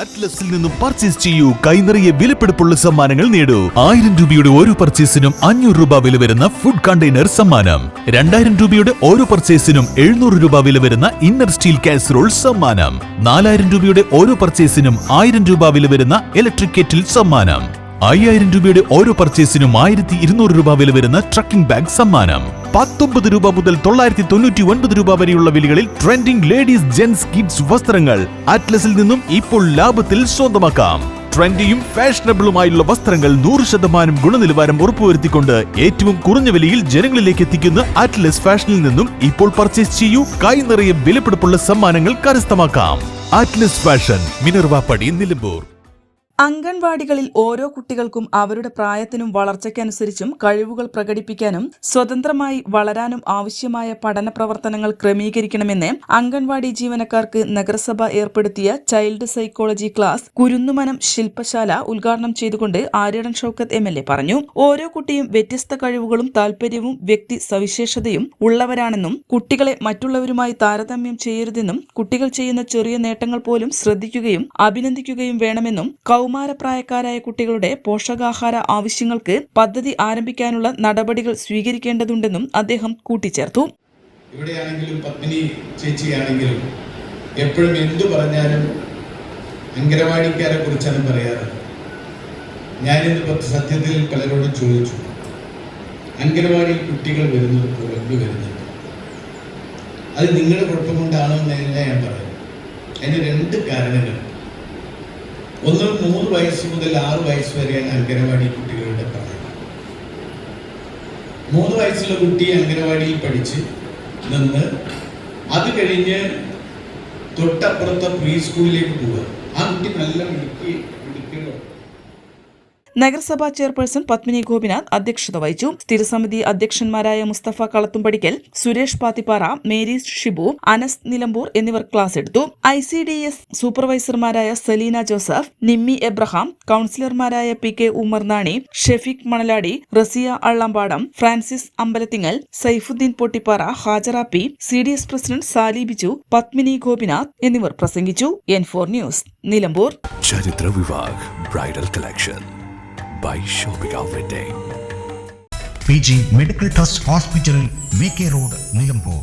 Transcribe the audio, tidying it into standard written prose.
അറ്റ്ലസിൽ നിന്നും പർച്ചേസ് ചെയ്യൂ. കൈനിറയെ വിലപിടിപ്പുള്ള സമ്മാനങ്ങൾ നേടൂ. 1000 രൂപയുടെ ഓരോ പർച്ചേസിനും 500 രൂപ വില വരുന്ന ഫുഡ് കണ്ടെയ്നർ സമ്മാനം. 2000 രൂപയുടെ ഓരോ പർച്ചേസിനും 700 രൂപ വില വരുന്ന ഇന്നർ സ്റ്റീൽ കാസറോൾ സമ്മാനം. 4000 രൂപയുടെ ഓരോ പർച്ചേസിനും 1000 രൂപ വില വരുന്ന ഇലക്ട്രിക് കെറ്റിൽ സമ്മാനം. 5000 രൂപയുടെ ഓരോ പർച്ചേസിനും 1200 രൂപ വില വരുന്ന ട്രക്കിംഗ് ബാഗ് സമ്മാനം. 19 രൂപ മുതൽ 999 രൂപ വരെയുള്ള വിലകളിൽ ട്രെൻഡിംഗ് ലേഡീസ് ജെന്റ്സ് കിഡ്സ് വസ്ത്രങ്ങൾ അറ്റ്ലസിൽ നിന്നും ഇപ്പോൾ ലാഭത്തിൽ സ്വന്തമാക്കാം. ട്രെൻഡിയും ഫാഷനബിളുമായുള്ള വസ്ത്രങ്ങൾ 100% ഗുണനിലവാരം ഉറപ്പുവരുത്തിക്കൊണ്ട് ഏറ്റവും കുറഞ്ഞ വിലയിൽ ജനങ്ങളിലേക്ക് എത്തിക്കുന്ന അറ്റ്ലസ് ഫാഷനിൽ നിന്നും ഇപ്പോൾ പർച്ചേസ് ചെയ്യൂ. കൈ നിറയെ വിലപിടിപ്പുള്ള സമ്മാനങ്ങൾ കരസ്ഥമാക്കാം. Atlas fashion, Minervappadi, Nilambur. അംഗൻവാടികളിൽ ഓരോ കുട്ടികൾക്കും അവരുടെ പ്രായത്തിനും വളർച്ചയ്ക്കനുസരിച്ചും കഴിവുകൾ പ്രകടിപ്പിക്കാനും സ്വതന്ത്രമായി വളരാനും ആവശ്യമായ പഠന പ്രവർത്തനങ്ങൾ ക്രമീകരിക്കണമെന്ന് അംഗൻവാടി ജീവനക്കാർക്ക് നഗരസഭ ഏർപ്പെടുത്തിയ ചൈൽഡ് സൈക്കോളജി ക്ലാസ് കുരുന്നുമനം ശില്പശാല ഉദ്ഘാടനം ചെയ്തുകൊണ്ട് ആര്യടൻ ഷൗക്കത്ത് MLA പറഞ്ഞു. ഓരോ കുട്ടിയും വ്യത്യസ്ത കഴിവുകളും താൽപര്യവും വ്യക്തി സവിശേഷതയും ഉള്ളവരാണെന്നും കുട്ടികളെ മറ്റുള്ളവരുമായി താരതമ്യം ചെയ്യരുതെന്നും കുട്ടികൾ ചെയ്യുന്ന ചെറിയ നേട്ടങ്ങൾ പോലും ശ്രദ്ധിക്കുകയും അഭിനന്ദിക്കുകയും വേണമെന്നും കൗമാരപ്രായക്കാരായ കുട്ടികളുടെ പോഷകാഹാര ആവശ്യങ്ങൾക്ക് പദ്ധതി ആരംഭിക്കാനുള്ള നടപടികൾ സ്വീകരിക്കേണ്ടതുണ്ടെന്നും അദ്ദേഹം കൂട്ടിച്ചേർത്തു. ഇവിടെയാണെങ്കിലും പത്മിനി ചേച്ചിയാണെങ്കിലും എപ്പോഴും എന്തു പറഞ്ഞാലും അംഗനവാടിക്കാരെ കുറിച്ചാണ് പറയാറ്. ഞാനിന്ന് സത്യത്തിൽ പലരോടും ചോദിച്ചു, അംഗനവാടിയിൽ കുട്ടികൾ വരുന്നത് കുറഞ്ഞു വരുന്നുണ്ട്. അത് നിങ്ങളുടെ കുഴപ്പം കൊണ്ടാണോ എന്നല്ല ഞാൻ പറയുന്നത്. അതിന് 2 കാരണങ്ങൾ. ഒന്ന്, 3 വയസ്സ് മുതൽ 6 വയസ്സ് വരെയാണ് അംഗനവാടി കുട്ടികളുടെ പ്രായം. 3 വയസ്സുള്ള കുട്ടി അംഗനവാടിയിൽ പഠിച്ച് നിന്ന് അത് കഴിഞ്ഞ് തൊട്ടപ്പുറത്തെ പ്രീ സ്കൂളിലേക്ക് പോവുക. ആ കുട്ടി നല്ല മിടുക്കിയോ. നഗരസഭാ ചെയർപേഴ്സൺ പത്മിനി ഗോപിനാഥ് അധ്യക്ഷത വഹിച്ചു. സ്ഥിരസമിതി അധ്യക്ഷന്മാരായ മുസ്തഫ കളത്തുംപടിക്കൽ, സുരേഷ് പാത്തിപ്പാറ, മേരി ഷിബു, അനസ് നിലമ്പൂർ എന്നിവർ ക്ലാസ് എടുത്തു. ICDS സൂപ്പർവൈസർമാരായ സലീന ജോസഫ്, നിമ്മി എബ്രഹാം, കൌൺസിലർമാരായ PK Umar Nani, Shefeeq Manaladi, Raziya Allampadam, Francis Ambalathingal, Saifuddin Pottippara, Hajara P, CDS president Sali Biju, Padmini Gopinath എന്നിവർ പ്രസംഗിച്ചു. N4 news, Nilambur. Charithra Vivah bridal collection by Shobhika Wedding. PG medical trust hospital, VK road, Nilambur.